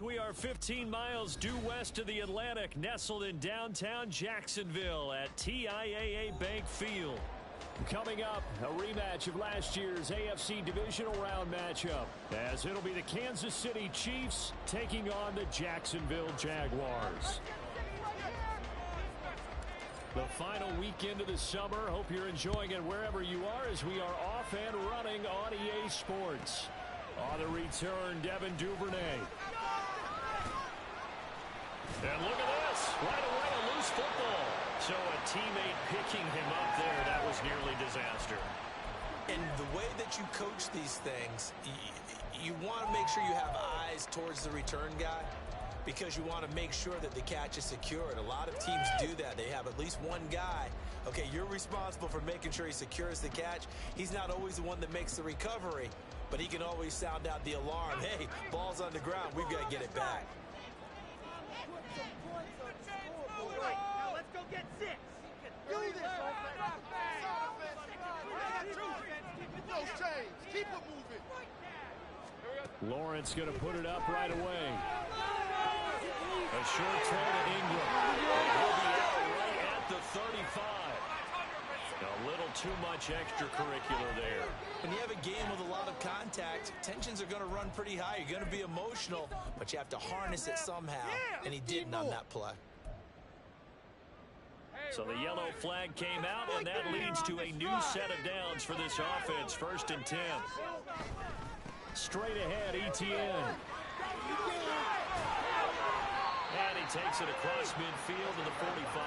We are 15 miles due west of the Atlantic, nestled in downtown Jacksonville at TIAA Bank Field. Coming up, a rematch of last year's AFC Divisional Round matchup, as it'll be the Kansas City Chiefs taking on the Jacksonville Jaguars. The final weekend of the summer. Hope you're enjoying it wherever you are as we are off and running on EA Sports. On the return, Devin Duvernay. And look at this. Right away, a loose football. So a teammate picking him up there, that was nearly disaster. And the way that you coach these things, you want to make sure you have eyes towards the return guy because you want to make sure that the catch is secured. A lot of teams do that. They have at least one guy. Okay, you're responsible for making sure he secures the catch. He's not always the one that makes the recovery, but he can always sound out the alarm. Hey, ball's on the ground. We've got to get it back. Now let's go get 6. Do this, no change. Keep it moving. Lawrence going to put it up right away. A short throw to Ingram. He'll be out right at the 35. A little too much extracurricular there. When you have a game with a lot of contact, tensions are going to run pretty high. You're going to be emotional, but you have to harness it somehow. And he didn't on that play. So the yellow flag came out, and that leads to a new set of downs for this offense. 1st and 10. Straight ahead, Etienne. And he takes it across midfield to the 45.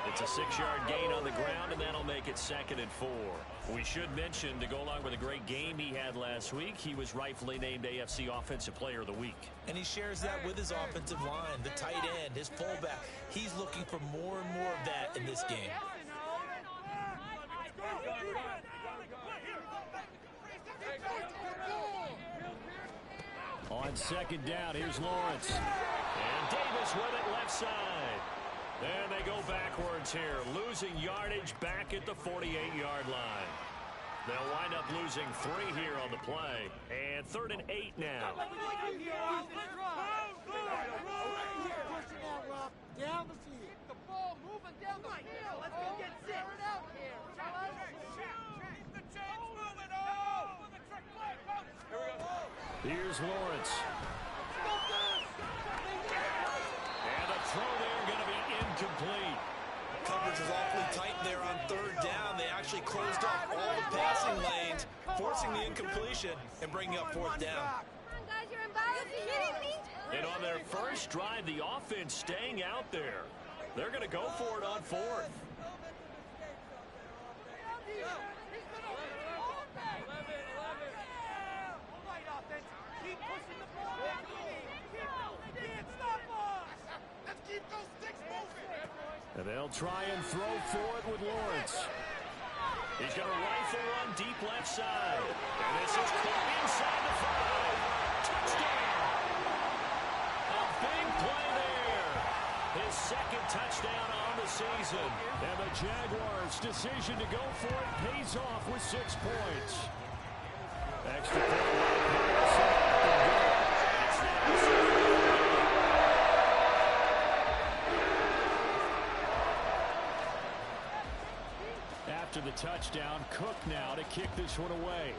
It's a 6-yard gain on the ground, and that'll make it 2nd and 4. We should mention, to go along with a great game he had last week, he was rightfully named AFC Offensive Player of the Week. And he shares that with his offensive line, the tight end, his fullback. He's looking for more and more of that in this game. On 2nd down, here's Lawrence. And Davis with it left side. And they go backwards here, losing yardage back at the 48-yard line. They'll wind up losing 3 here on the play. And 3rd and 8 now. Down the field. Keep the ball moving down the field. Let's go get 6. Out here. Keep the chains moving. Here's Lawrence. And a throw there going to be incomplete. Coverage was awfully tight there on 3rd down. They actually closed off all the passing lanes, forcing the incompletion and bringing up 4th down. Come on, guys, you're embarrassing me. And on their first drive, the offense staying out there. They're going to go for it on 4th. Keep pushing the ball back. Can't stop us. Let's keep those sticks moving. And they'll try and throw for it with Lawrence. He's got a rifle run deep left side. And this is caught inside the 5. Touchdown. A big play there. His 2nd touchdown on the season. And the Jaguars' decision to go for it pays off with 6 points. Extra point. After the touchdown, Cook now to kick this one away.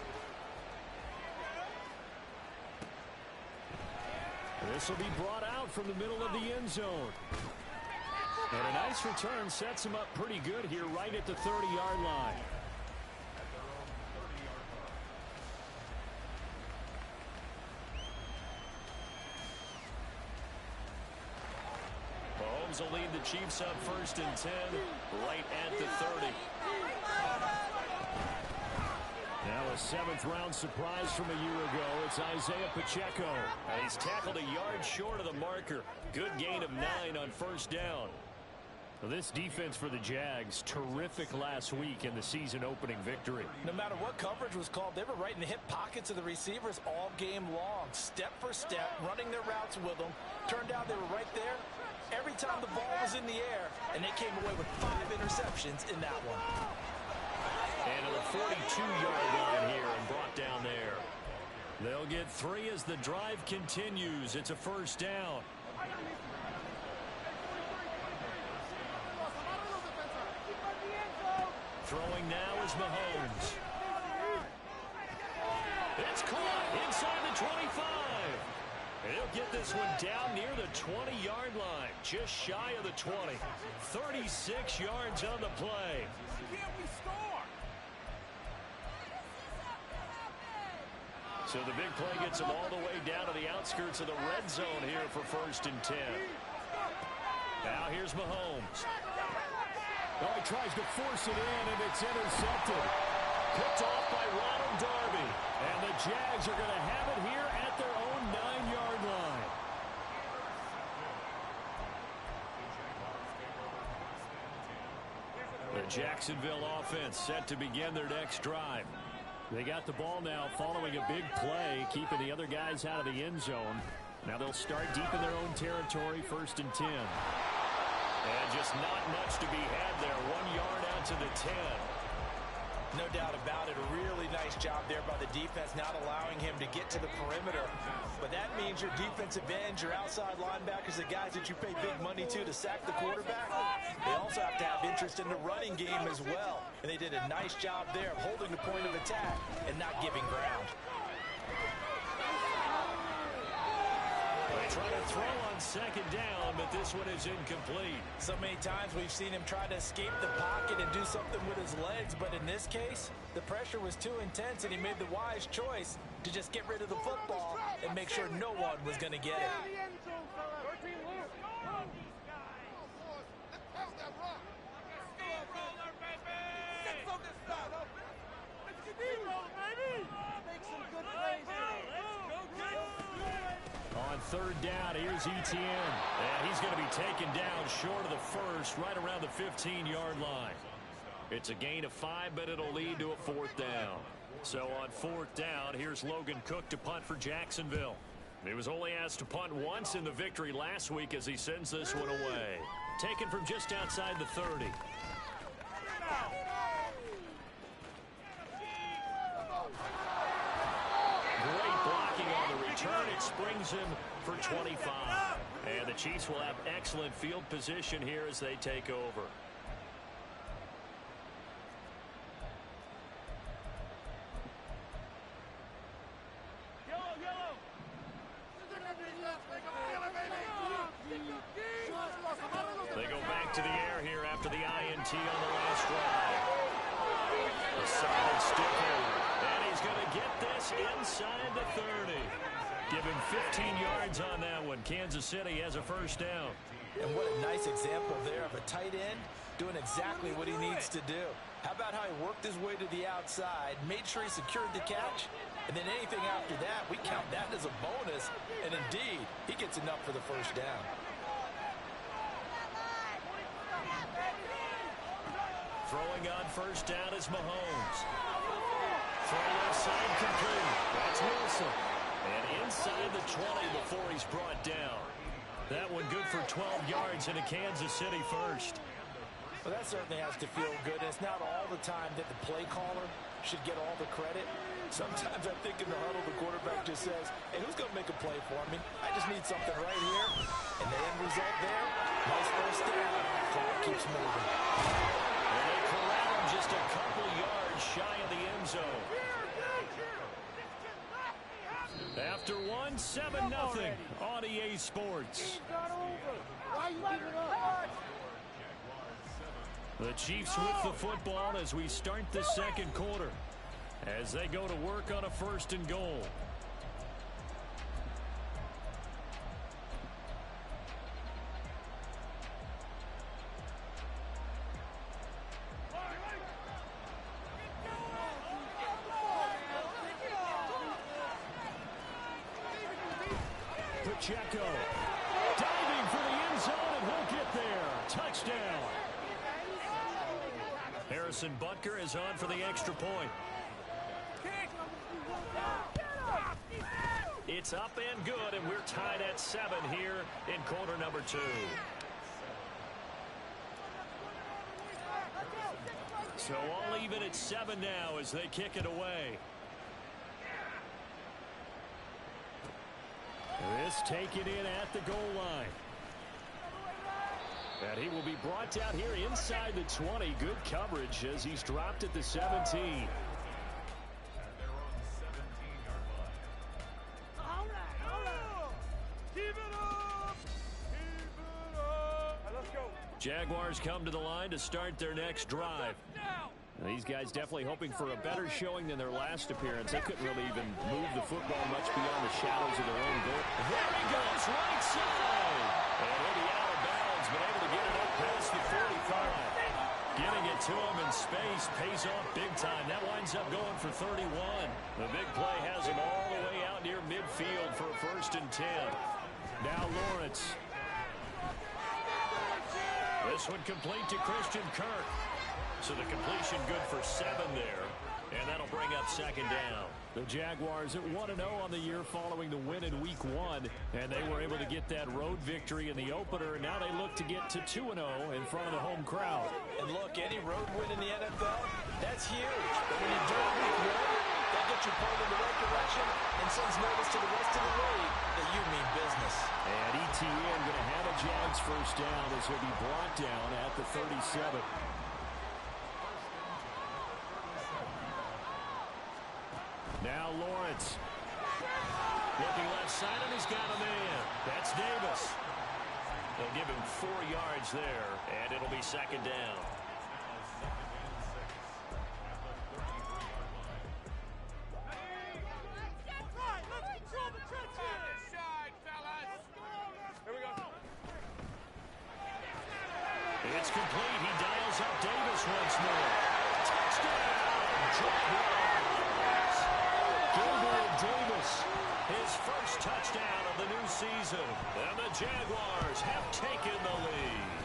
This will be brought out from the middle of the end zone. And a nice return sets him up pretty good here right at the 30-yard line. Mahomes will lead the Chiefs up 1st and 10 right at the 30. Now a 7th-round surprise from a year ago. It's Isaiah Pacheco. And he's tackled a yard short of the marker. Good gain of 9 on 1st down. Well, this defense for the Jags, terrific last week in the season-opening victory. No matter what coverage was called, they were right in the hip pockets of the receivers all game long. Step for step, running their routes with them. Turned out they were right there every time the ball was in the air, and they came away with 5 interceptions in that one. And to the 42-yard line here and brought down there. They'll get 3 as the drive continues. It's a first down. Throwing now is Mahomes. It's caught inside the 25. He'll get this one down near the 20-yard line, just shy of the 20. 36 yards on the play. Can't we score? So the big play gets him all the way down to the outskirts of the red zone here for 1st and 10. Now here's Mahomes. Oh, he tries to force it in, and it's intercepted. Picked off by Ronald Darby. And the Jags are going to have it here at their own 9-yard line. The Jacksonville offense set to begin their next drive. They got the ball now following a big play, keeping the other guys out of the end zone. Now they'll start deep in their own territory, 1st and 10. And just not much to be had there. 1 yard out to the 10. No doubt about it. A really nice job there by the defense, not allowing him to get to the perimeter. But that means your defensive ends, your outside linebackers, the guys that you pay big money to sack the quarterback, they also have to have interest in the running game as well. And they did a nice job there of holding the point of attack and not giving ground. They try to throw on 2nd down, but this one is incomplete. So many times we've seen him try to escape the pocket and do something with his legs, but in this case, the pressure was too intense, and he made the wise choice to just get rid of the football and make sure no one was going to get it. On 3rd down, here's Etienne. And he's going to be taken down short of the first, right around the 15-yard line. It's a gain of 5, but it'll lead to a 4th down. So on 4th down, here's Logan Cook to punt for Jacksonville. He was only asked to punt once in the victory last week as he sends this one away. Taken from just outside the 30. Great blocking on the return. It springs him for 25. And the Chiefs will have excellent field position here as they take over. They go back to the air here after the INT on the last drive. A solid stiff over. And he's going to get this inside the 30. Give him 15 yards on that one. Kansas City has a 1st down. And what a nice example there of a tight end doing exactly what he needs to do. How about how he worked his way to the outside, made sure he secured the catch, and then anything after that, we count that as a bonus. And indeed, he gets enough for the 1st down. Throwing on 1st down is Mahomes. Throw left side complete. That's Wilson. And inside the 20 before he's brought down. That one good for 12 yards and a Kansas City 1st. Well, that certainly has to feel good. And it's not all the time that the play caller should get all the credit. Sometimes I think in the huddle, the quarterback just says, hey, who's going to make a play for me? I just need something right here. And the end result there, nice 1st down. Clock keeps moving. And they corral him just a couple yards shy of the end zone. After one, 7-0 on EA Sports. The Chiefs with the football as we start the 2nd quarter. As they go to work on a 1st and goal. Pacheco diving for the end zone, and he'll get there. Touchdown. Harrison Butker is on for the extra point. It's up and good, and we're tied at 7 here in quarter number 2. So all even at 7 now as they kick it away. This taken in at the goal line. And he will be brought down here inside the 20. Good coverage as he's dropped at the 17. Jaguars come to the line to start their next drive. These guys definitely hoping for a better showing than their last appearance. They couldn't really even move the football much beyond the shadows of their own goal. There he goes, right side. And he'll be out of bounds, but able to get it up past the 45. Getting it to him in space pays off big time. That winds up going for 31. The big play has him all the way out near midfield for a 1st and 10. Now Lawrence. This one complete to Christian Kirk. So the completion good for 7 there. And that'll bring up 2nd down. The Jaguars at 1-0 on the year following the win in Week 1. And they were able to get that road victory in the opener. And now they look to get to 2-0 in front of the home crowd. And look, any road win in the NFL, that's huge. But when you do it Week 1, that gets you pulled in the right direction and sends notice to the rest of the league that you mean business. And ETN going to have a Jags 1st down as he'll be brought down at the 37. Now Lawrence. Looking left side, and he's got a man. That's Davis. They'll give him 4 yards there, and it'll be 2nd down. It's complete. He dials up Davis once more. Touchdown! Jaguars! Gabriel Davis, his 1st touchdown of the new season. And the Jaguars have taken the lead.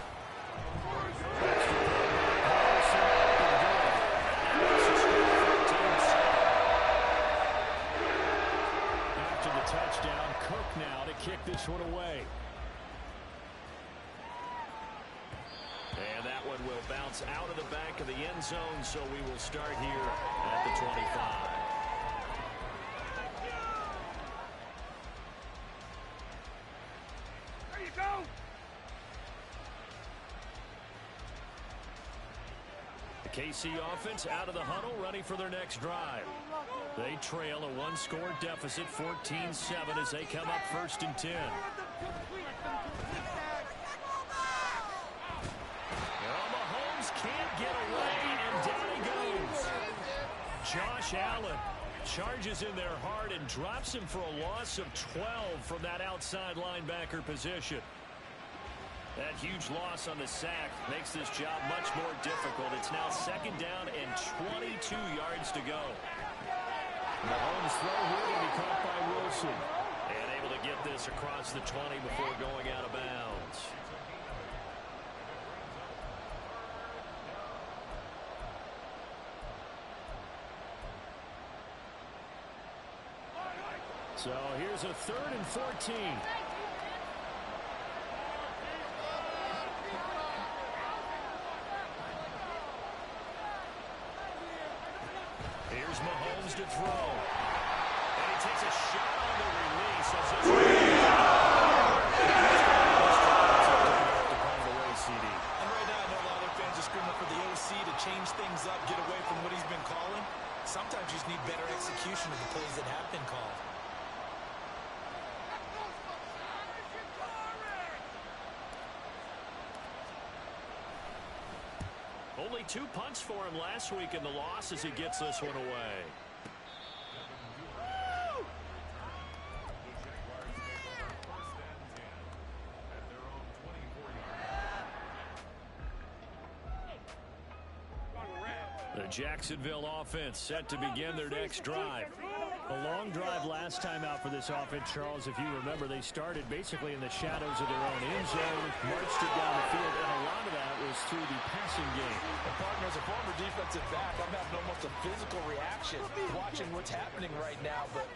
After the touchdown, Cook now to kick this one away. And that one will bounce out of the back of the end zone, so we will start here at the 25. There you go! The KC offense out of the huddle, ready for their next drive. They trail a 1-score deficit, 14-7, as they come up 1st and 10. Can't get away, and down he goes. Josh Allen charges in there hard and drops him for a loss of 12 from that outside linebacker position. That huge loss on the sack makes this job much more difficult. It's now 2nd down and 22 yards to go. Mahomes' throw here will be caught by Wilson. And able to get this across the 20 before going out of bounds. So here's a 3rd and 14. Here's Mahomes to throw. And he takes a shot on the release. As this And right now, I know a lot of fans are screaming for the OC to change things up, get away from what he's been calling. Sometimes you just need better execution of the plays that have been called. Only 2 punts for him last week in the loss as he gets this one away. The Jacksonville offense set to begin their next drive. A long drive last time out for this offense, Charles. If you remember, they started basically in the shadows of their own end zone, marched it down the field, and a lot of that was through the passing game. And partner, as a former defensive back, I'm having almost a physical reaction watching what's happening right now. But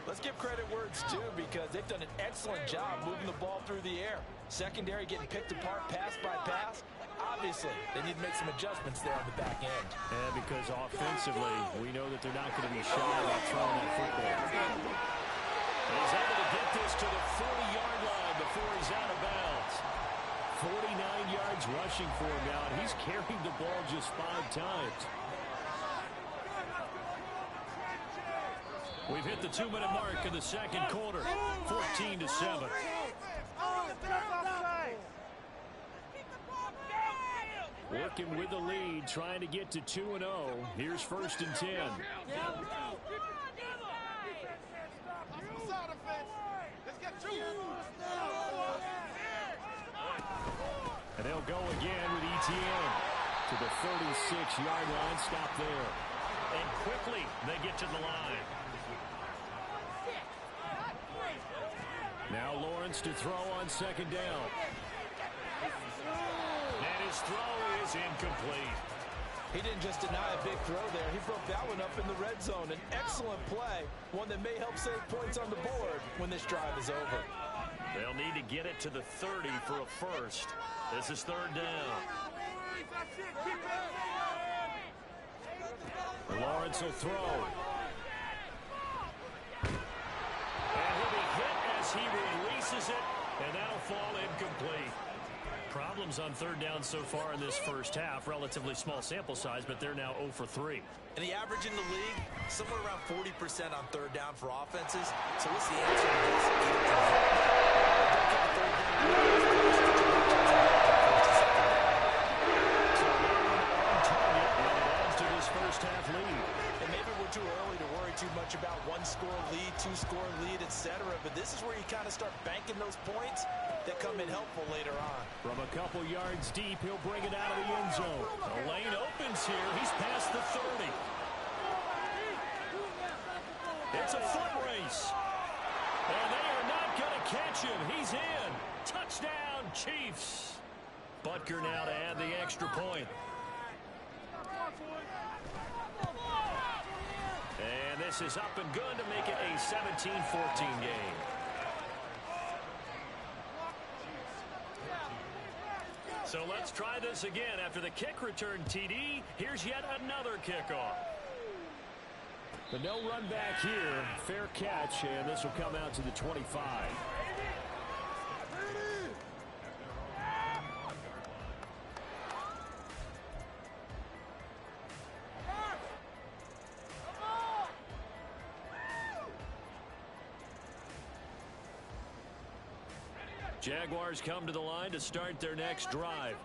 let's give credit where it's due, because they've done an excellent job moving the ball through the air. Secondary getting picked apart pass by pass. Obviously, they need to make some adjustments there on the back end. And because offensively, we know that they're not going to be shy about throwing that football. And he's able to get this to the 40 rushing for him now, and he's carried the ball just 5 times. We've hit the 2-minute mark in the second quarter, 14-7. Working with the lead, trying to get to 2-0. Here's 1st and 10. And they'll go again with ETN to the 36-yard line. Stop there. And quickly they get to the line. Now Lawrence to throw on 2nd down. And his throw is incomplete. He didn't just deny a big throw there. He broke that one up in the red zone. An excellent play, one that may help save points on the board when this drive is over. They'll need to get it to the 30 for a first. This is 3rd down. Lawrence will throw. And he'll be hit as he releases it, and that'll fall incomplete. Problems on 3rd down so far in this first half. Relatively small sample size, but they're now 0 for 3. And the average in the league, somewhere around 40% on 3rd down for offenses. So what's the answer to this first half lead. And maybe we're too early to worry too much about 1-score lead, 2-score lead, etc. But this is where you kind of start banking those points that come in helpful later on. From a couple yards deep, he'll bring it out of the end zone. The lane opens here. He's past the 30. It's a foot race. And they are not going to catch him. He's in. Touchdown, Chiefs. Butker now to add the extra point. And this is up and good to make it a 17-14 game. So let's try this again. After the kick return TD, here's yet another kickoff. The no run back here. Fair catch, and this will come out to the 25. Jaguars come to the line to start their next drive.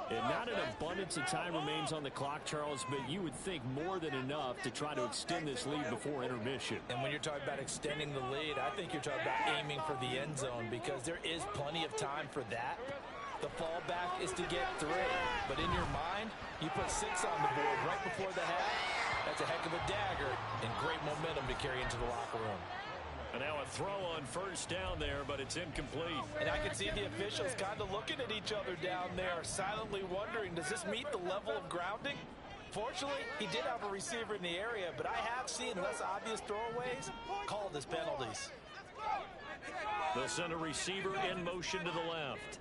And not an abundance of time remains on the clock, Charles, but you would think more than enough to try to extend this lead before intermission. And when you're talking about extending the lead, I think you're talking about aiming for the end zone because there is plenty of time for that. The fallback is to get 3. But in your mind, you put 6 on the board right before the half. That's a heck of a dagger and great momentum to carry into the locker room. And now a throw on 1st down there, but it's incomplete. And I can see the officials kind of looking at each other down there, silently wondering, does this meet the level of grounding? Fortunately, he did have a receiver in the area, but I have seen less obvious throwaways called as penalties. They'll send a receiver in motion to the left.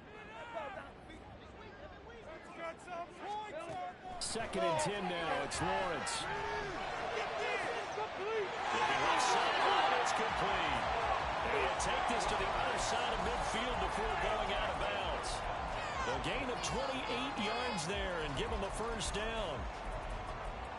2nd and 10 now. It's Lawrence. It's complete. And he'll take this to the other side of midfield before going out of bounds. A gain of 28 yards there and give him a 1st down.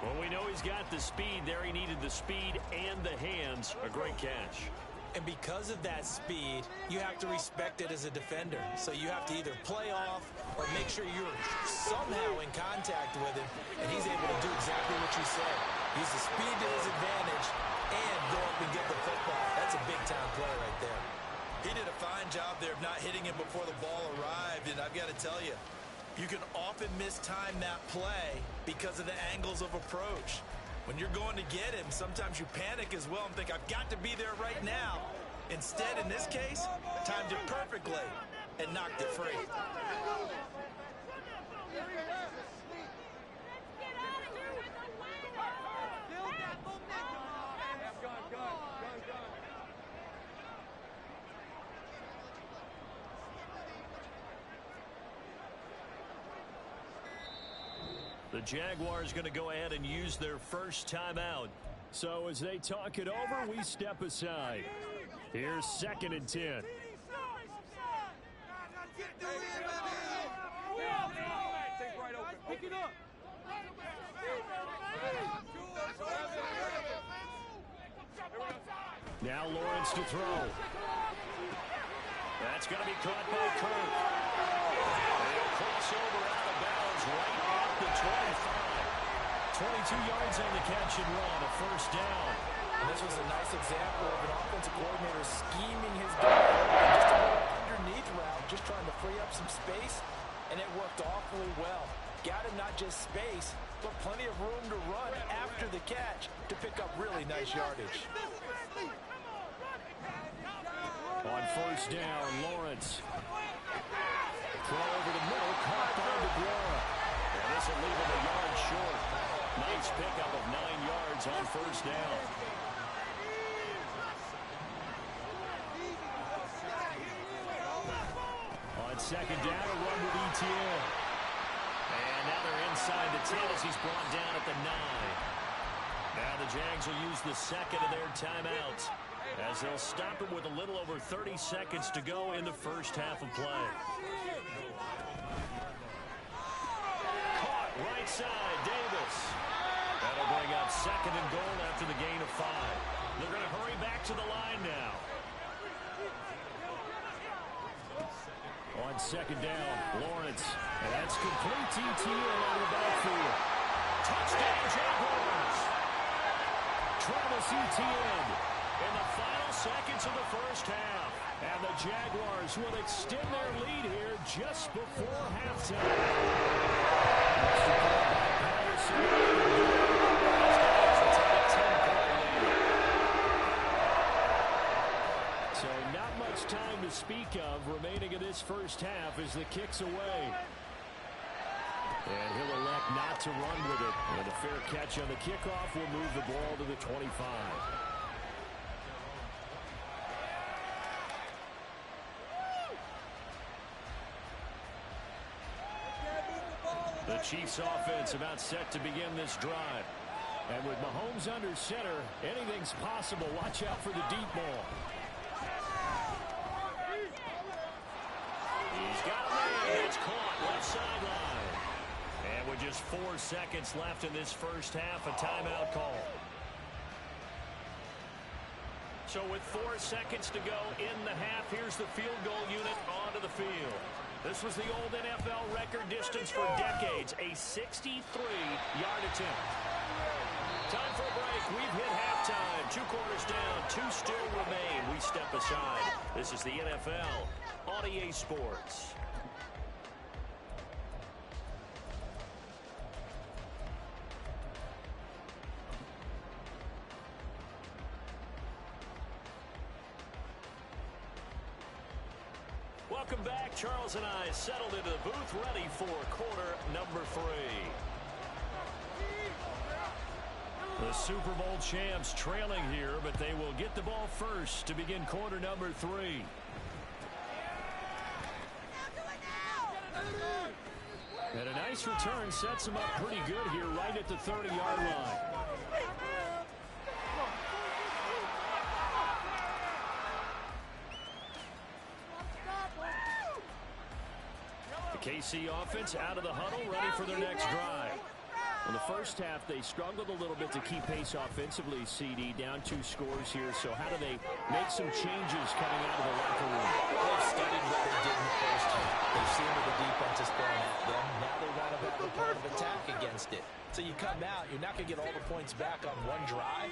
Well, we know he's got the speed there. He needed the speed and the hands. A great catch. And because of that speed, you have to respect it as a defender. So you have to either play off or make sure you're somehow in contact with him, and he's able to do exactly what you said. Use the speed to his advantage and go up and get the football. That's a big-time play right there. He did a fine job there of not hitting him before the ball arrived, and I've got to tell you, you can often mistime that play because of the angles of approach. When you're going to get him, sometimes you panic as well and think, I've got to be there right now. Instead, in this case, timed it perfectly and knocked it free. The Jaguars going to go ahead and use their first timeout. So as they talk it over, we step aside. Here's 2nd and 10. Now Lawrence to throw. That's going to be caught by Kirk. They'll cross over out of bounds right at the 25. 22 yards on the catch and run, a first down. And this was a nice example of an offensive coordinator scheming his guy just a little underneath route, just trying to free up some space, and it worked awfully well. Got him not just space, but plenty of room to run after the catch to pick up really nice yardage. On first down, Lawrence. Throw over the middle, caught by DeGuara. And this will leave him a yard short. Nice pickup of 9 yards on first down. On second down, a run with ETN. And now they're inside the 10 as he's brought down at the 9. Now the Jags will use the second of their timeouts, as they'll stop him with a little over 30 seconds to go in the first half of play. Caught right side, Davis. That'll bring up second and goal after the gain of 5. They're going to hurry back to the line now. On second down, Lawrence. And that's complete TT along the backfield. Touchdown, Jaguars. Travis Etienne in the final seconds of the first half. And the Jaguars will extend their lead here just before halftime. So not much time to speak of remaining in this first half as the kick's away. And he'll elect not to run with it. And a fair catch on the kickoff will move the ball to the 25. The Chiefs offense about set to begin this drive. And with Mahomes under center, anything's possible. Watch out for the deep ball. He's got a man. It's caught left sideline. And with just 4 seconds left in this first half, a timeout call. So with 4 seconds to go in the half, here's the field goal unit onto the field. This was the old NFL record distance for decades, a 63-yard attempt. Time for a break. We've hit halftime. 2 quarters down, 2 still remain. We step aside. This is the NFL on EA Sports. Welcome back. Charles and I settled into the booth, ready for quarter number 3. The Super Bowl champs trailing here, but they will get the ball first to begin quarter number 3. And a nice return sets them up pretty good here right at the 30-yard line. The KC offense out of the huddle, ready for their next drive. In the first half, they struggled a little bit to keep pace offensively, CD, down 2 scores here. So how do they make some changes coming out of the locker room? They've studied what they did in the first half. They've seen what the defense is throwing at them. Now they want to have a part of attack against it. So you come out, you're not going to get all the points back on one drive,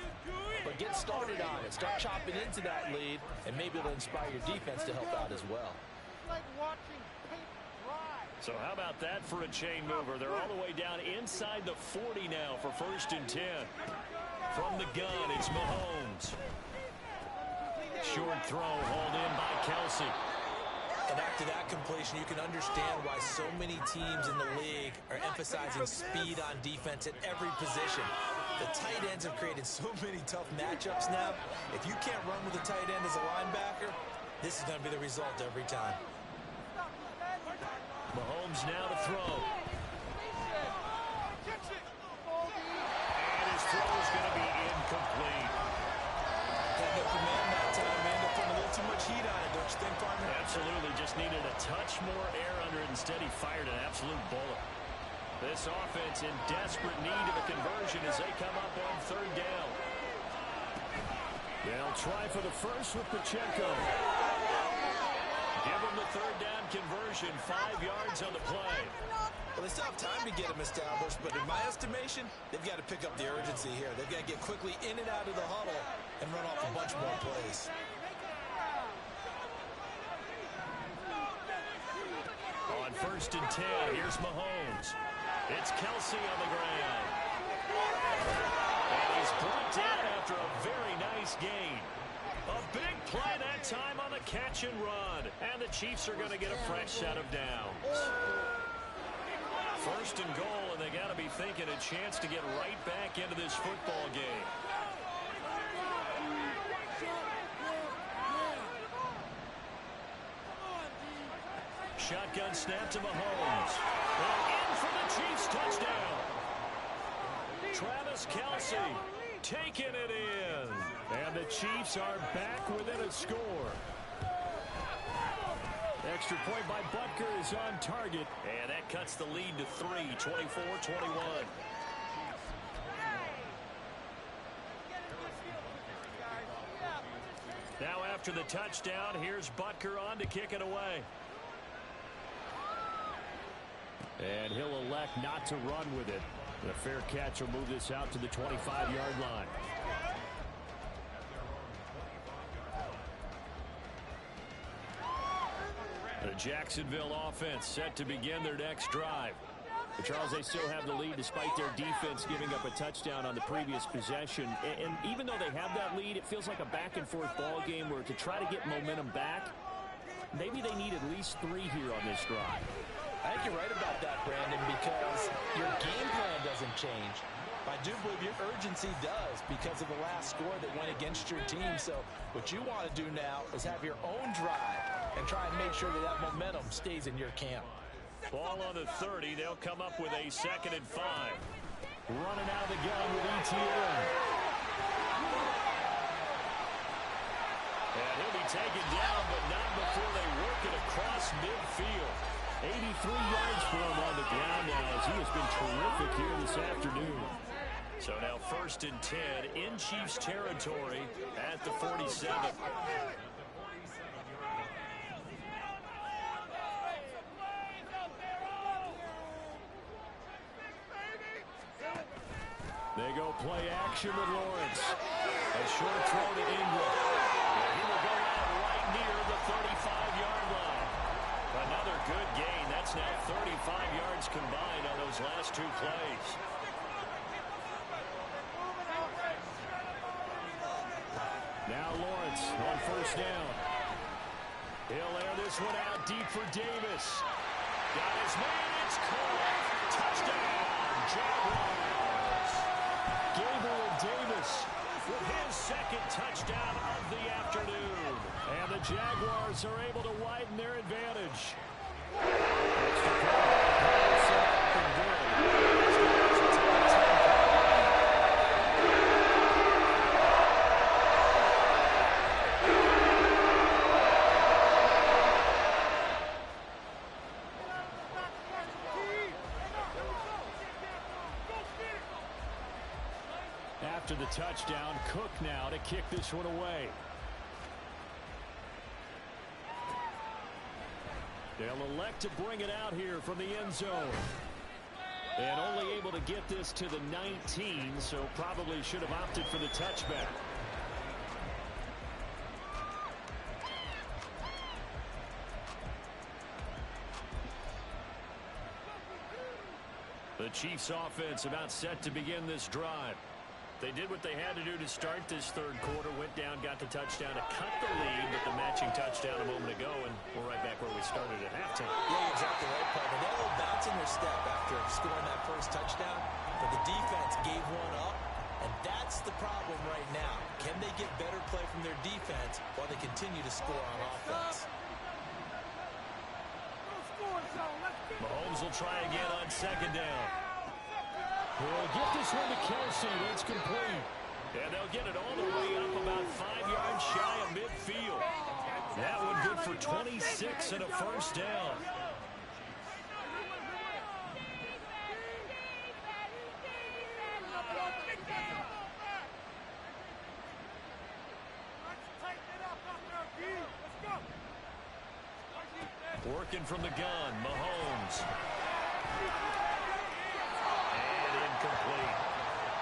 but get started on it. Start chopping into that lead, and maybe it'll inspire your defense to help out as well. Like watching paint dry. So how about that for a chain mover? They're all the way down inside the 40 now for 1st and 10. From the gun, it's Mahomes. Short throw hauled in by Kelsey. And after that completion, you can understand why so many teams in the league are emphasizing speed on defense at every position. The tight ends have created so many tough matchups now. If you can't run with a tight end as a linebacker, this is going to be the result every time. Mahomes now to throw. And his throw is going to be incomplete. Had no command that time, man. They're putting a little too much heat on it, don't you think, partner? Absolutely. Just needed a touch more air under it. Instead, he fired an absolute bullet. This offense in desperate need of a conversion as they come up on third down. They'll try for the first with Pacheco. Give them the third down conversion, 5 yards on the play. Well, they still have time to get them established, but in my estimation, they've got to pick up the urgency here. They've got to get quickly in and out of the huddle and run off a bunch more plays. On 1st and 10, here's Mahomes. It's Kelsey on the ground. And he's brought down after a very nice gain. A big play that time on the catch and run. And the Chiefs are going to get a fresh set of downs. 1st and goal, and they got to be thinking a chance to get right back into this football game. Shotgun snap to Mahomes. And in for the Chiefs touchdown. Travis Kelsey taking it in. And the Chiefs are back within a score. Extra point by Butker is on target. And that cuts the lead to 3, 24-21. Now after the touchdown, here's Butker on to kick it away. And he'll elect not to run with it. The fair catch will move this out to the 25-yard line. The Jacksonville offense set to begin their next drive. But Charles, they still have the lead despite their defense giving up a touchdown on the previous possession. And even though they have that lead, it feels like a back-and-forth ball game where to try to get momentum back, maybe they need at least 3 here on this drive. I think you're right about that, Brandon, because your game plan doesn't change. I do believe your urgency does because of the last score that went against your team. So what you want to do now is have your own drive and try and make sure that that momentum stays in your camp. Ball on the 30. They'll come up with a 2nd and 5. Running out of the gun with ETN. And he'll be taken down, but not before they work it across midfield. 83 yards for him on the ground now as he has been terrific here this afternoon. So now 1st and 10 in Chiefs territory at the 47. They go play action with Lawrence. A short throw to Ingram. And he will go out right near the 35-yard line. Another good gain. That's now 35 yards combined on those last 2 plays. Now Lawrence on 1st down. He'll air this one out deep for Davis. Got his man. It's caught. Touchdown, Jaguars. Gabriel Davis with his 2nd touchdown of the afternoon. And the Jaguars are able to widen their advantage. After the touchdown, Cook now to kick this one away. They'll elect to bring it out here from the end zone. And only able to get this to the 19, so probably should have opted for the touchback. The Chiefs offense about set to begin this drive. They did what they had to do to start this 3rd quarter, went down, got the touchdown to cut the lead, but the matching touchdown a moment ago, and we're right back where we started at halftime. Yeah, exactly right, Paul. They had a little bounce in their step after scoring that first touchdown, but the defense gave one up, and that's the problem right now. Can they get better play from their defense while they continue to score on offense? Mahomes will try again on 2nd down. He'll get this one to Kelsey. That's complete. And they'll get it all the way up about 5 yards shy of midfield. That one good for 26 and a 1st down. Working from the gun, Mahomes. And incomplete.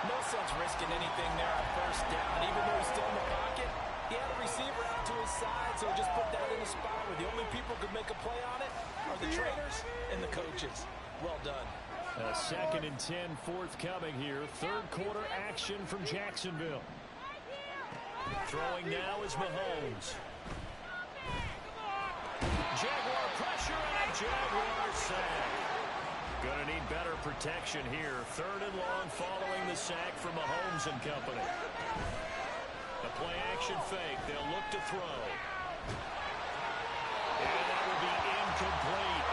No sense risking anything there on first down. Even though he's still in the pocket, he had a receiver out to his side, so he just put that in a spot where the only people who could make a play on it are the trainers and the coaches. Well done. A 2nd and 10 forthcoming here. Third quarter action from Jacksonville. Throwing now is Mahomes. Jaguar pressure and a Jaguar sack. Gonna need better protection here. 3rd and long following the sack from Mahomes and company. The play action fake. They'll look to throw. And that will be incomplete.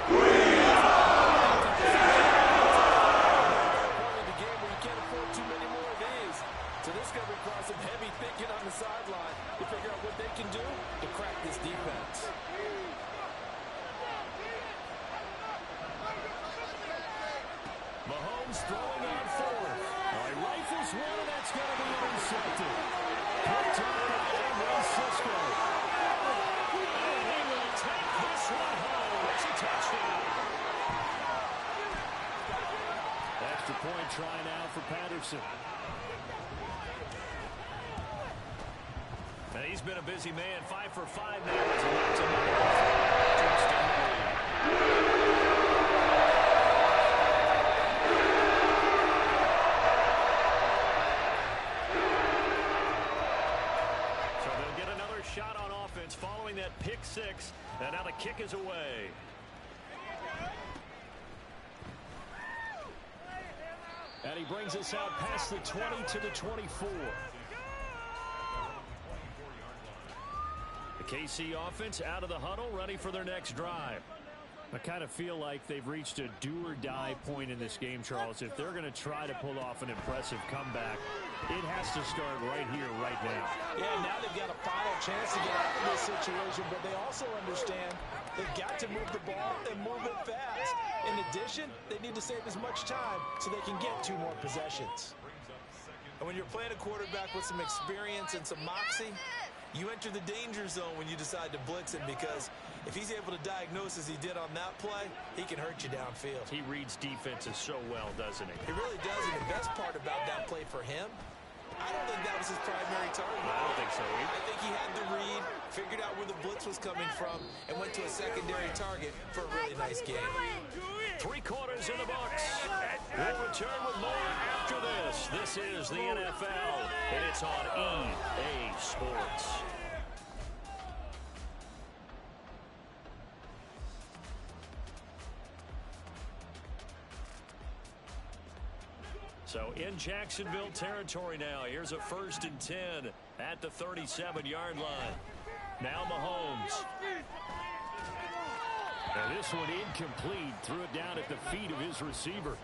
The game where you can't afford too many more of these. So this is going to require some heavy thinking on the sideline to figure out what they can do to crack this defense. Mahomes throwing on 4th. He rifles one, and that's going to be intercepted. Picked up by Cisco. And he will take this one home. It's a touchdown. Extra point try now for Patterson. Now he's been a busy man. 5 for 5 now. It's shot on offense following that pick 6, and now the kick is away. And he brings us out past the 20 to the 24. The KC offense out of the huddle, ready for their next drive. I kind of feel like they've reached a do-or-die point in this game, Charles. If they're going to try to pull off an impressive comeback, it has to start right here, right now. Yeah, now they've got a final chance to get out of this situation, but they also understand they've got to move the ball and move it fast. In addition, they need to save as much time so they can get 2 more possessions. And when you're playing a quarterback with some experience and some moxie, you enter the danger zone when you decide to blitz him, because if he's able to diagnose as he did on that play, he can hurt you downfield. He reads defenses so well, doesn't he? He really does, and the best part about that play for him, I don't think that was his primary target. I don't think so either. I think he had the read, figured out where the blitz was coming from, and went to a secondary target for a really nice game. 3 quarters in the books. We'll return with more after this. This is the NFL, and it's on EA Sports. So in Jacksonville territory now. Here's a 1st and 10 at the 37-yard line. Now Mahomes. And this one incomplete. Threw it down at the feet of his receiver.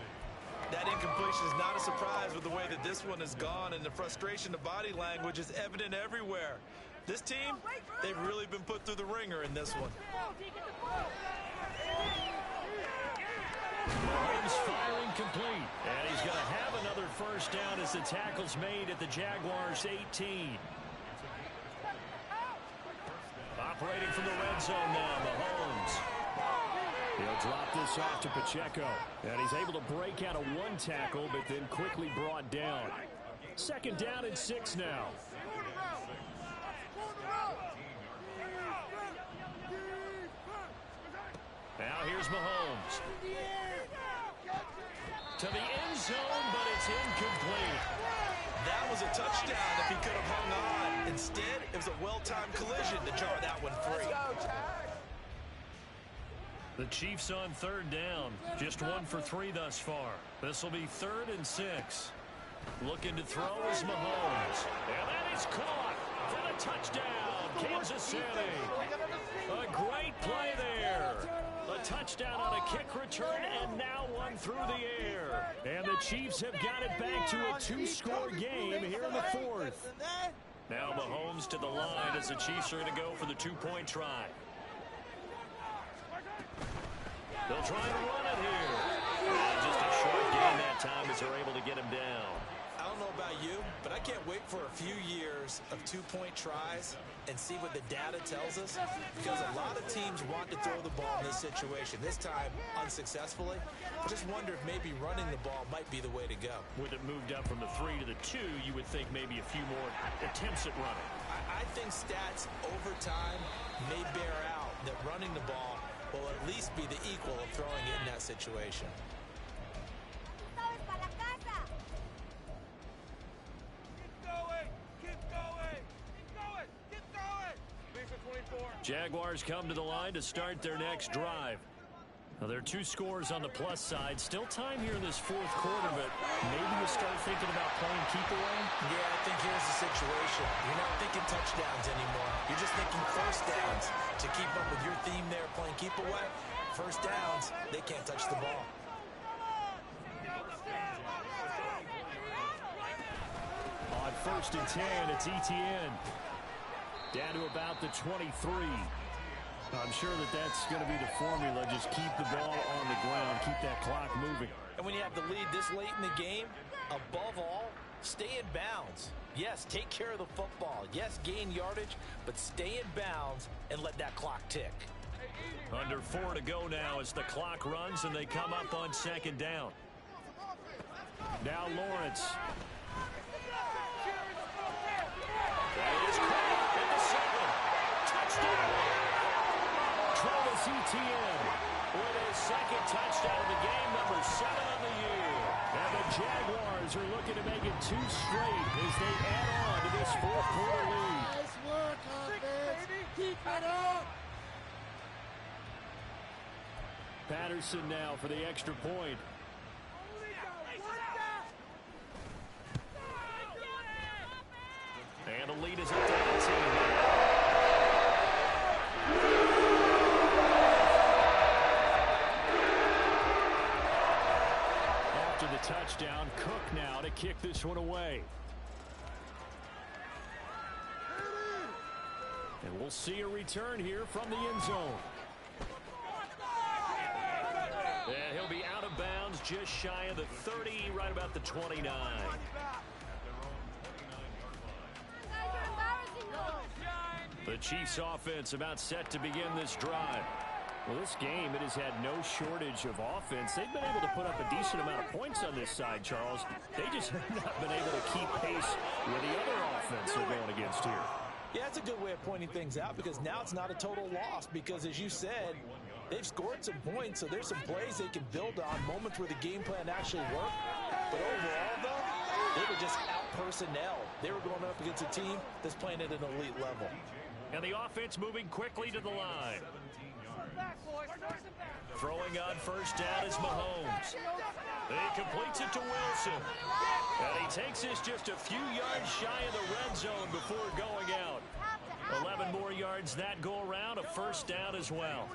That incompletion is not a surprise with the way that this one has gone, and the frustration of body language is evident everywhere. This team, they've really been put through the ringer in this one. Mahomes firing complete. And he's going to have another 1st down as the tackle's made at the Jaguars' 18. Operating from the red zone now, Mahomes. He'll drop this off to Pacheco. And he's able to break out of 1 tackle, but then quickly brought down. 2nd down and 6 now. Now here's Mahomes. To the end zone, but it's incomplete. That was a touchdown if he could have hung on. Instead, it was a well-timed collision to jar that one free. The Chiefs on 3rd down. Just 1 for 3 thus far. This will be 3rd and 6. Looking to throw is Mahomes. And that is caught for the touchdown. Kansas City. A great play there. A touchdown on a kick return, and now one through the air. And the Chiefs have got it back to a 2-score game here in the 4th. Now Mahomes to the line as the Chiefs are going to go for the 2-point try. They'll try to run it here. And just a short gain that time as they're able to get him down. I don't know about you, but I can't wait for a few years of two-point tries and see what the data tells us, because a lot of teams want to throw the ball in this situation, this time unsuccessfully. I just wonder if maybe running the ball might be the way to go. With it moved up from the 3 to the 2, you would think maybe a few more attempts at running. I think stats over time may bear out that running the ball will at least be the equal of throwing it in that situation. Jaguars come to the line to start their next drive. Now, there are 2 scores on the plus side. Still time here in this fourth quarter, but maybe you start thinking about playing keep away? Yeah, I think here's the situation. You're not thinking touchdowns anymore. You're just thinking first downs. To keep up with your theme there, playing keep away, first downs, they can't touch the ball. On 1st and 10, it's Etienne. Down to about the 23. I'm sure that's going to be the formula. Just keep the ball on the ground. Keep that clock moving. And when you have the lead this late in the game, above all, stay in bounds. Yes, take care of the football. Yes, gain yardage, but stay in bounds and let that clock tick. Under 4 to go now as the clock runs and they come up on 2nd down. Now Lawrence. That is caught at the 7. Touchdown. Travis Etienne with his 2nd touchdown of the game, number 7 on the year. And the Jaguars are looking to make it 2 straight as they add on to this fourth quarter lead. Nice work, offense. Keep it up. Patterson now for the extra point. And the lead is up to 18. After the touchdown, Cook now to kick this one away. And we'll see a return here from the end zone. And he'll be out of bounds just shy of the 30, right about the 29. The Chiefs offense about set to begin this drive. Well, this game, it has had no shortage of offense. They've been able to put up a decent amount of points on this side, Charles. They just have not been able to keep pace with the other offense they're going against here. Yeah, it's a good way of pointing things out because now it's not a total loss because, as you said, they've scored some points, so there's some plays they can build on, moments where the game plan actually worked. But overall, though, they were just out-personnel. They were going up against a team that's playing at an elite level. And the offense moving quickly to the line. Throwing on 1st down is Mahomes. He completes it to Wilson. And he takes this just a few yards shy of the red zone before going out. 11 more yards that go around, a 1st down as well.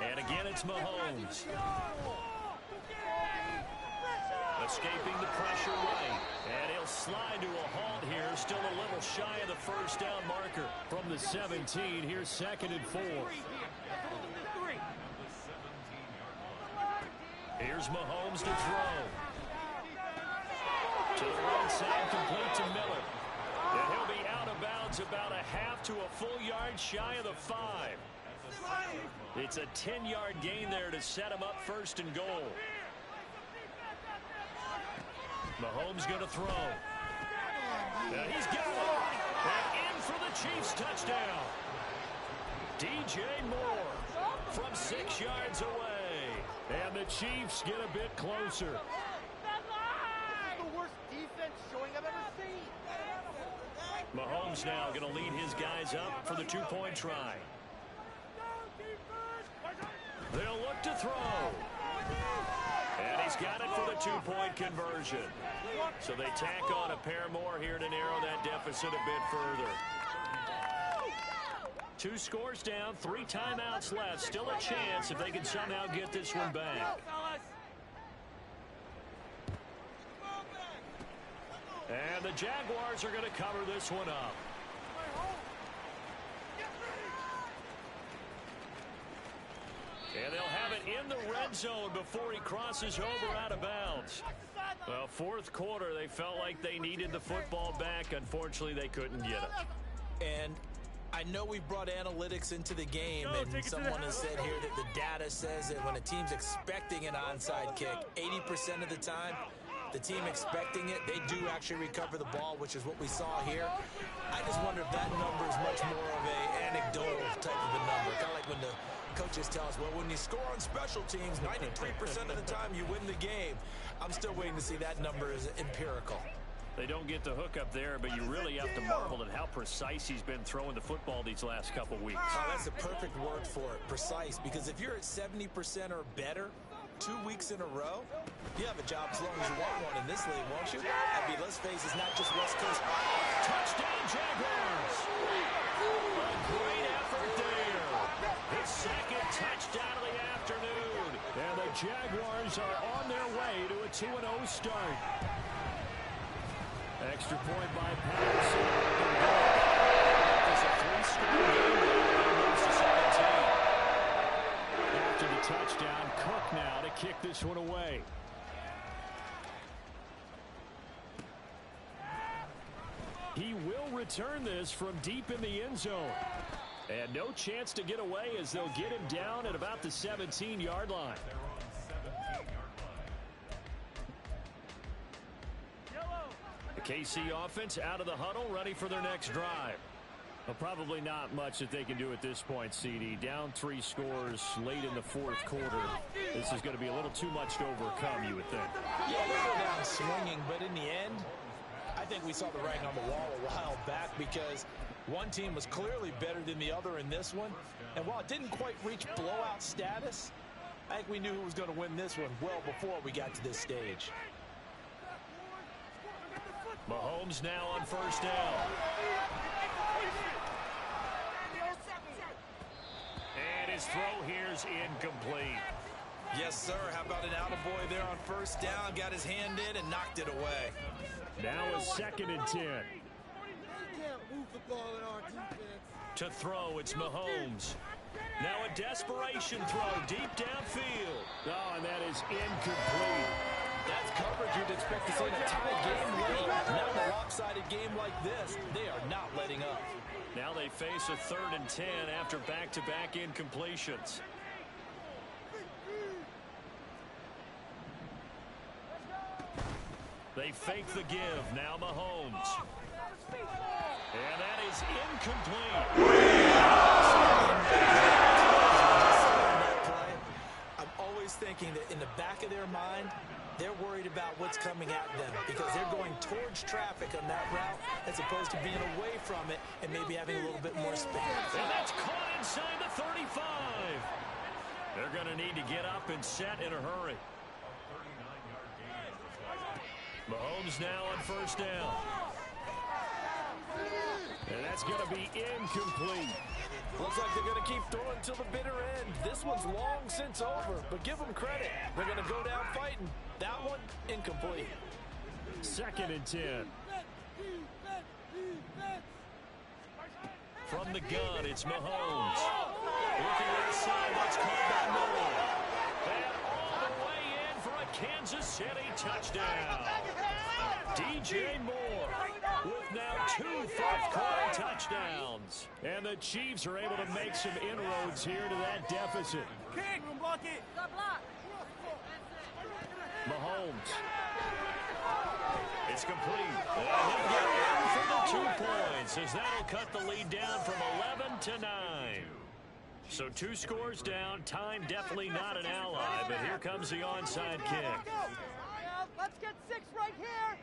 And again, it's Mahomes. Escaping the pressure right. And he'll slide to a halt here. Still a little shy of the 1st down marker. From the 17, here's 2nd and 4. Here's Mahomes to throw. To the right side, complete to Miller. And he'll be out of bounds about a half to a full yard shy of the 5. It's a 10-yard gain there to set him up 1st and goal. Mahomes going to throw. And he's got it. And in for the Chiefs touchdown. DJ Moore from 6 yards away. And the Chiefs get a bit closer. The worst defense showing I've ever seen. Mahomes now going to lead his guys up for the 2-point try. They'll look to throw. And he's got it for the 2-point conversion. So they tack on a pair more here to narrow that deficit a bit further. 2 scores down, 3 timeouts left. Still a chance if they can somehow get this one back. And the Jaguars are going to cover this one up. And they'll have it in the red zone before he crosses over out of bounds. Well, fourth quarter, they felt like they needed the football back. Unfortunately, they couldn't get it. And I know we brought analytics into the game, and someone has said here that the data says that when a team's expecting an onside kick, 80% of the time, the team expecting it, they do actually recover the ball, which is what we saw here. I just wonder if that number is much more of an anecdotal type of a number. Kind of like when the coaches tell us, well, when you score on special teams, 93% of the time you win the game. I'm still waiting to see that number is empirical. They don't get the hook up there, but you really have to marvel at how precise he's been throwing the football these last couple weeks. Oh, that's a perfect word for it, precise, because if you're at 70% or better 2 weeks in a row, you have a job as long as you want one in this league, won't you? I mean, let's face it, it's not just West Coast. Touchdown, Jaguars! A great effort there. His second touchdown of the afternoon. And the Jaguars are on their way to a 2-0 start. Extra point by Patterson. It's a 3-score game. Moves to 17. After the touchdown, Cook now to kick this one away. He will return this from deep in the end zone. And no chance to get away as they'll get him down at about the 17-yard line. The KC offense out of the huddle, ready for their next drive. Well, probably not much that they can do at this point, CD. Down 3 scores late in the fourth quarter. This is going to be a little too much to overcome, you would think. Yeah, they go down swinging, but in the end, I think we saw the writing on the wall a while back because one team was clearly better than the other in this one. And while it didn't quite reach blowout status, I think we knew who was going to win this one well before we got to this stage. Mahomes now on first down. And his throw here's incomplete. Yes, sir. How about an attaboy there on first down? Got his hand in and knocked it away. Now a 2nd and 10. To throw, it's Mahomes. Now a desperation throw deep downfield. Oh, and that is incomplete. That's coverage you'd expect to see in a tight game late. Now in a lopsided game like this, they are not letting up. Now they face a 3rd and 10 after back-to-back incompletions. They fake the give. Now Mahomes. And that is incomplete. I'm always thinking that in the back of their mind, they're worried about what's coming at them because they're going towards traffic on that route as opposed to being away from it and maybe having a little bit more space. And that's caught inside the 35. They're going to need to get up and set in a hurry. Mahomes now on first down. And that's going to be incomplete. Looks like they're going to keep throwing till the bitter end. This one's long since over, but give them credit. They're going to go down fighting. That one, incomplete. 2nd and 10. From the gun, it's Mahomes. Looking outside, that's caught by Miller. And all the way in for a Kansas City touchdown. DJ Moore with now 2 fourth-quarter touchdowns. And the Chiefs are able to make some inroads here to that deficit. Mahomes. It's complete. And he'll get in for the 2 points as that'll cut the lead down from 11 to 9. So 2 scores down. Time definitely not an ally, but here comes the onside kick. Let's get 6 right here.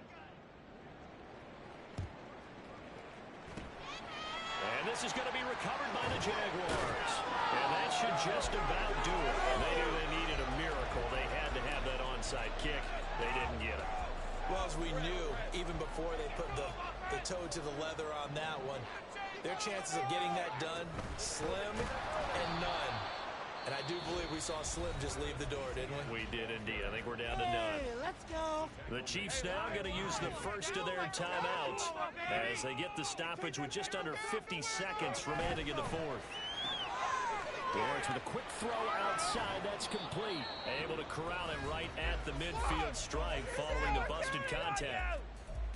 And this is going to be recovered by the Jaguars. And that should just about do it. They knew they needed a miracle. They had to have that onside kick. They didn't get it. Well, as we knew, even before they put the toe to the leather on that one, their chances of getting that done, slim and none. And I do believe we saw Slim just leave the door, didn't we? We did indeed. I think we're down to none. Let's go. The Chiefs now going to use the first of their timeouts as they get the stoppage with just under 50 seconds remaining in the fourth. Lawrence with a quick throw outside. That's complete. Able to corral him right at the midfield stripe following the busted contact.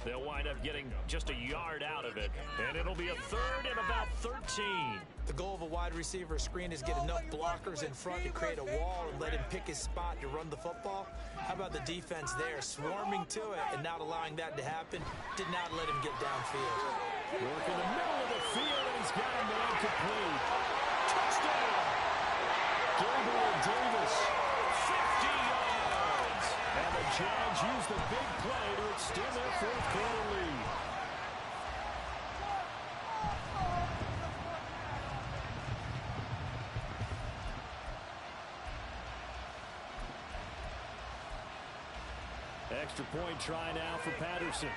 They'll wind up getting just a yard out of it. And it'll be a 3rd and about 13. The goal of a wide receiver screen is get enough blockers in front to create a wall and let him pick his spot to run the football. How about the defense there, swarming to it and not allowing that to happen? Did not let him get downfield. Work in the middle of the field, and he's got him there complete. Touchdown! Gabriel Davis, 50 yards. And the Jags use the big play to extend their 4th quarter lead. Extra point try now for Patterson.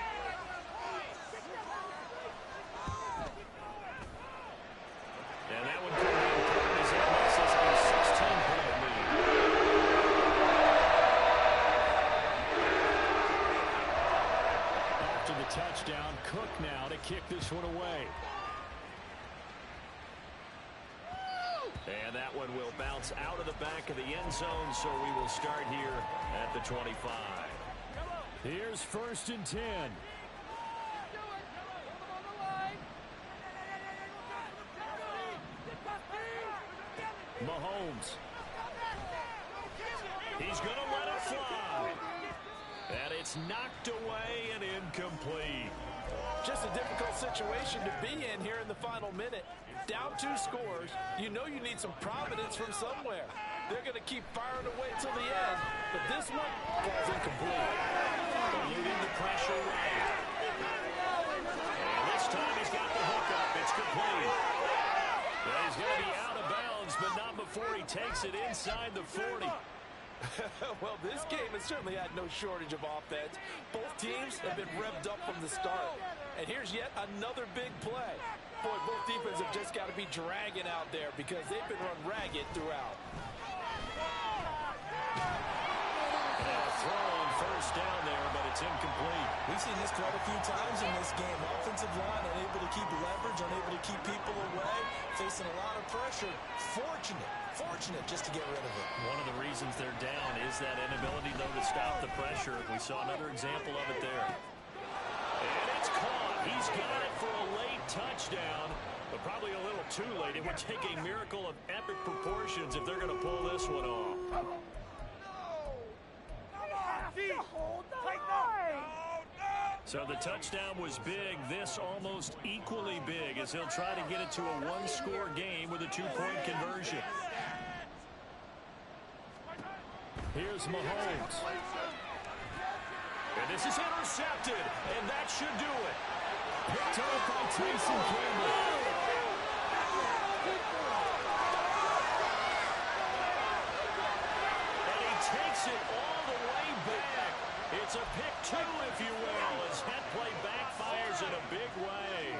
And that one could be important as it makes us a 16-point lead. After the touchdown, Cook now to kick this one away. And that one will bounce out of the back of the end zone, so we will start here at the 25. Here's 1st and 10. Mahomes. He's going to let it fly. And it's knocked away and incomplete. Just a difficult situation to be in here in the final minute. Down 2 scores. You know you need some providence from somewhere. They're going to keep firing away till the end. But this one falls incomplete. Eluding the pressure right. And this time he's got the hook up. It's complete. And he's going to be out of bounds, but not before he takes it inside the 40. Well, this game has certainly had no shortage of offense. Both teams have been revved up from the start. And here's yet another big play. Boy, both defenses have just got to be dragging out there because they've been run ragged throughout. Throw on 1st down there, but it's incomplete. We've seen this quite a few times in this game. Offensive line unable to keep leverage, unable to keep people away, facing a lot of pressure. Fortunate just to get rid of it. One of the reasons they're down is that inability, though, to stop the pressure. We saw another example of it there. And it's caught. He's got it for a late touchdown, but probably a little too late. It would take a miracle of epic proportions if they're going to pull this one off. So the touchdown was big. This almost equally big as he'll try to get it to a 1-score game with a 2-point conversion. Here's Mahomes. And this is intercepted, and that should do it. Picked up by Tyson Campbell. And he takes it all the way back. It's a pick 2, if you will, as that play backfires in a big way.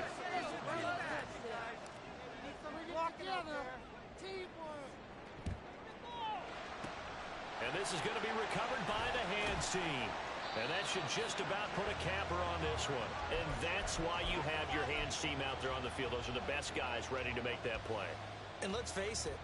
And this is going to be recovered by the hands team. And that should just about put a capper on this one. And that's why you have your hands team out there on the field. Those are the best guys ready to make that play. And let's face it,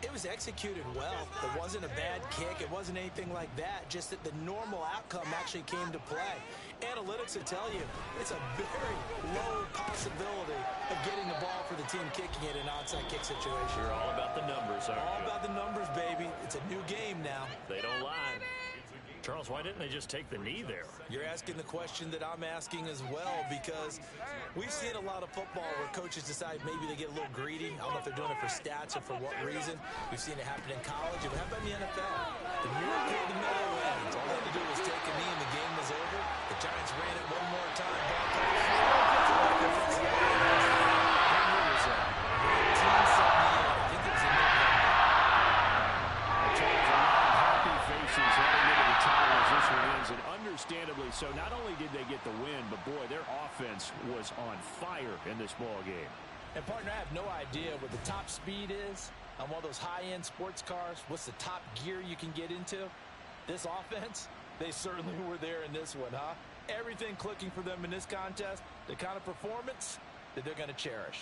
it was executed well. It wasn't a bad kick. It wasn't anything like that. Just that the normal outcome actually came to play. Analytics will tell you it's a very low possibility of getting the ball for the team kicking it in an onside kick situation. You're all about the numbers, aren't you? All about the numbers, baby. It's a new game now. They don't lie. Charles, why didn't they just take the knee there? You're asking the question that I'm asking as well, because we've seen a lot of football where coaches decide maybe they get a little greedy. I don't know if they're doing it for stats or for what reason. We've seen it happen in college. But how about in the NFL? The miracle of the middle wins. All they had to do was take a knee and the game was over. The Giants ran it one more time. And understandably so. Not only did they get the win, but boy, their offense was on fire in this ball game. And partner, I have no idea what the top speed is on one of those high-end sports cars. What's the top gear you can get into? This offense, they certainly were there in this one, huh? Everything clicking for them in this contest, the kind of performance that they're going to cherish.